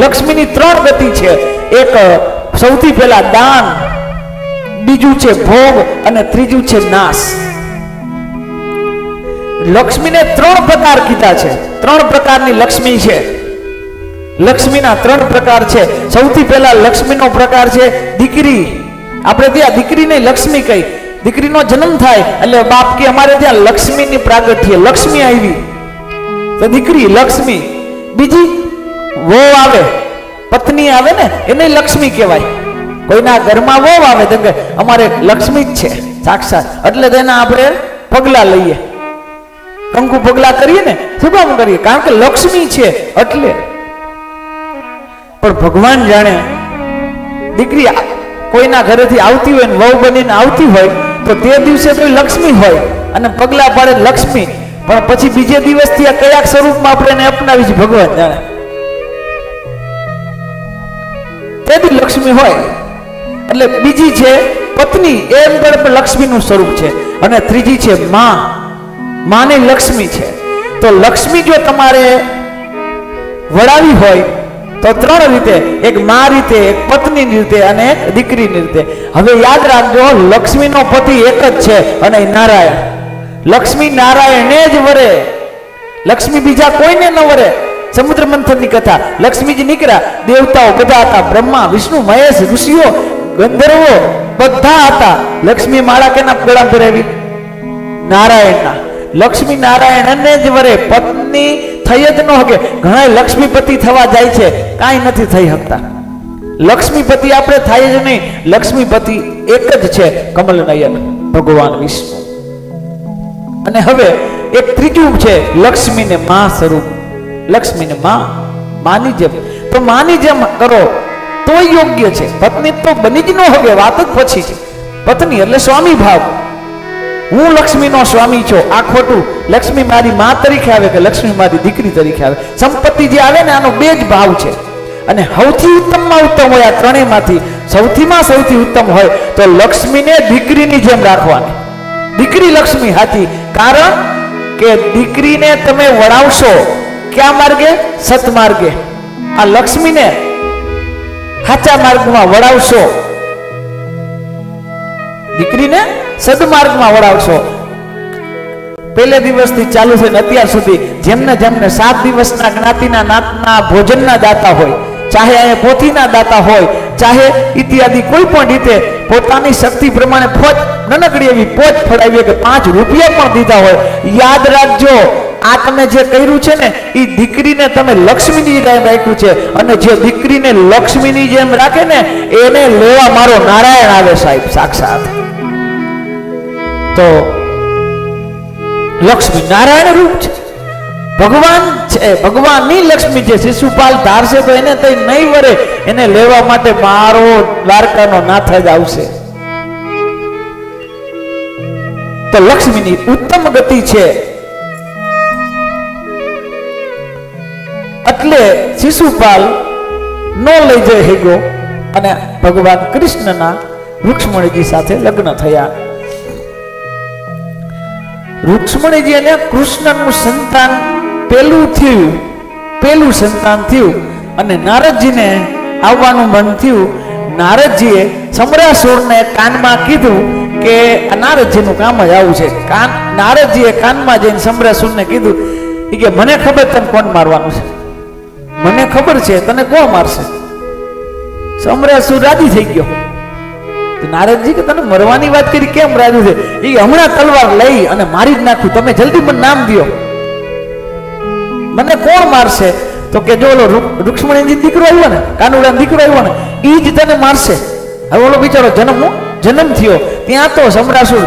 લક્ષ્મીની ત્રણ ગતિ છે. એક સૌથી પહેલા દાન, બીજું છે ભોગ અને ત્રીજું છે નાશ. લક્ષ્મીને ત્રણ પ્રકાર કીધા છે. ત્રણ પ્રકારની લક્ષ્મી છે. લક્ષ્મીના ત્રણ પ્રકાર છે. સૌથી પહેલા લક્ષ્મીનો પ્રકાર છે દીકરી. આપણે ત્યાં દીકરીને લક્ષ્મી કહી. દીકરીનો જન્મ થાય એટલે બાપ કે અમારે ત્યાં લક્ષ્મીની પ્રાગટ્ય, લક્ષ્મી આવી, તો દીકરી લક્ષ્મી. બીજી વહુ આવે, પત્ની આવે ને, એને લક્ષ્મી કહેવાય. કોઈના ઘરમાં વહુ આવે તો કે અમારે લક્ષ્મી જ છે સાક્ષાત, એટલે તેના આપણે પગલા લઈએ, કંકુ પગલા કરીએ ને. શું કામ કરીએ? કારણ કે લક્ષ્મી છે એટલે. પણ ભગવાન જાણે દીકરી કોઈના ઘરેથી આવતી હોય ને વહુ બનીને આવતી હોય તો તે દિવસે તો લક્ષ્મી હોય અને પગલા પાડે લક્ષ્મી, પણ પછી બીજે દિવસથી આ કયા સ્વરૂપમાં આપણે એને અપનાવી છે ભગવાન જાણે. તે બી લક્ષ્મી હોય. એટલે બીજી છે પત્ની, એમ પણ લક્ષ્મીનું સ્વરૂપ છે. અને ત્રીજી છે માં, માની લક્ષ્મી છે. તો લક્ષ્મી જો તમારે વડાવી હોય તો ત્રણ રીતે, એક માં રીતે, એક પત્નીની રીતે અને એક દીકરીની રીતે. હવે યાદ રાખજો, લક્ષ્મીનો પતિ એક જ છે અને નારાયણ. લક્ષ્મી નારાયણે જ વરે, લક્ષ્મી બીજા કોઈને ન વરે. સમુદ્ર મંથનની કથા, લક્ષ્મીજી નીકળ્યા, દેવતાઓ બધા હતા, બ્રહ્મા, વિષ્ણુ, મહેશ, ઋષિઓ, ગંધર્વો બધા હતા. લક્ષ્મી માળા કેના ગળા ભરાવી? નારાયણના. લક્ષ્મી નારાયણને જ વરે, પત્ની થઈ જ ન શકે. ઘણા લક્ષ્મીપતિ થવા જાય છે, કાંઈ નથી થઈ શકતા. લક્ષ્મીપતિ આપણે થાય જ નહીં. લક્ષ્મીપતિ એક જ છે, કમલનયન ભગવાન વિષ્ણુ. અને હવે એક ત્રીજું છે લક્ષ્મીને માં સ્વરૂપ. લક્ષ્મીને માં, માની જેમ. તો માની જેમ કરો તો યોગ્ય છે. પત્ની તો બની જ ન હવે, વાત જ પછી છે. પત્ની એટલે સ્વામી ભાવ. હું લક્ષ્મીનો સ્વામી છું, આ ખોટું. લક્ષ્મી મારી માં તરીકે આવે કે લક્ષ્મી મારી દીકરી તરીકે આવે. સંપત્તિ જે આવે ને આનો બે જ ભાવ છે. અને સૌથી ઉત્તમમાં ઉત્તમ હોય આ ત્રણેયમાંથી સૌથીમાં સૌથી ઉત્તમ હોય તો લક્ષ્મીને દીકરીની જેમ રાખવાની. દીકરી લક્ષ્મી હાથી. કારણ કે દીકરીને તમે વળાવશો ક્યાં માર્ગે? સતમાર્ગે. આ લક્ષ્મીને સાચા માર્ગમાં વળાવશો, દીકરીને સદમાર્ગમાં વળાવશો. પહેલે દિવસથી ચાલુ થઈને અત્યાર સુધી જેમને જેમને 7 દિવસના જ્ઞાતિના નાતના ભોજનના દાતા હોય, ચાહે અહીંયા પોથીના દાતા હોય, ચાહે ઇત્યાદિ કોઈ પણ રીતે પોતાની શક્તિ પ્રમાણે ફોજ, નનકડી એવી પોચ ફડાવી કે 5 રૂપિયા પણ દીધા હોય, યાદ રાખજો આ તમે જે કર્યું છે ને એ દીકરીને તમે લક્ષ્મીની જેમ રાખ્યું છે. અને જે દીકરીને લક્ષ્મીની જેમ રાખે ને એને લેવા મારો નારાયણ આવે સાહેબ સાક્ષાત. તો લક્ષ્મી નારાયણ રૂપ છે, ભગવાન છે, ભગવાનની લક્ષ્મી છે. શિશુપાલ ધારશે તો એને તઈ નહીં વરે, એને લેવા માટે મારો દ્વારકાનો નાથ જ આવશે. તો લક્ષ્મીની ઉત્તમ ગતિ છે. એટલે શિશુપાલ નો લઈ જઈ હેગો અને ભગવાન કૃષ્ણના રૂક્ષ્મણીજી સાથે લગ્ન થયા. રૂક્ષ્મણીજી અને કૃષ્ણનું સંતાન પેલું સંતાન થયું અને નારદજીને આવવાનું મન થયું. નારદજીએ સમરાસુરને કાનમાં કીધું કે આ નારદજીનું કામ જ આવું છે. નારદજીએ કાનમાં જઈને સમરાસુરને કીધું કે મને ખબર તને કોણ મારવાનું છે, મને ખબર છે તને કોણ મારશે. સમરાસુર રાજી થઈ ગયો. નારદજી કે તને મરવાની વાત કરી, કેમ રાજી છે? એ હમણાં તલવાર લઈ અને મારી જ નાખું, તમે જલ્દી મને નામ દો, મને કોણ મારશે? તો કે જો ઓલો રૂક્ષ્મણીજી દીકરો આવ્યો ને, કાનુડાનો દીકરો આવ્યો ને, એ જ તને મારશે. હવે ઓલો બિચારો જન્મ થયો ત્યાં તો સમરાસુર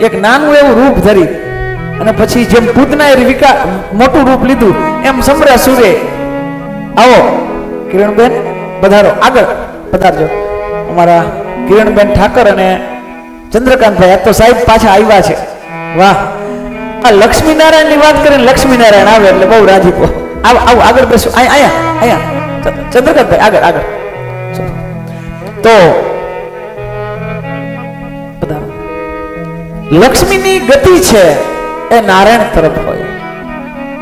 એક નાનું એવું રૂપ ધરી અને પછી જેમ પૂતનાએ મોટું રૂપ લીધું એમ સમરાસુરે. આવો કિરણબેન પધારો, આગળ પધારજો. અમારા કિરણબેન ઠાકર અને ચંદ્રકાંતભાઈ આ તો સાહેબ પાછા આવ્યા છે. વાહ, આ લક્ષ્મીનારાયણ ની વાત કરીને લક્ષ્મીનારાયણ આવે એટલે બહુ રાજીપો. આવો આગળ બેસો, અહીંયા ચંદ્રકાંતભાઈ આગળ. તો લક્ષ્મીની ગતિ છે એ નારાયણ તરફ હોય.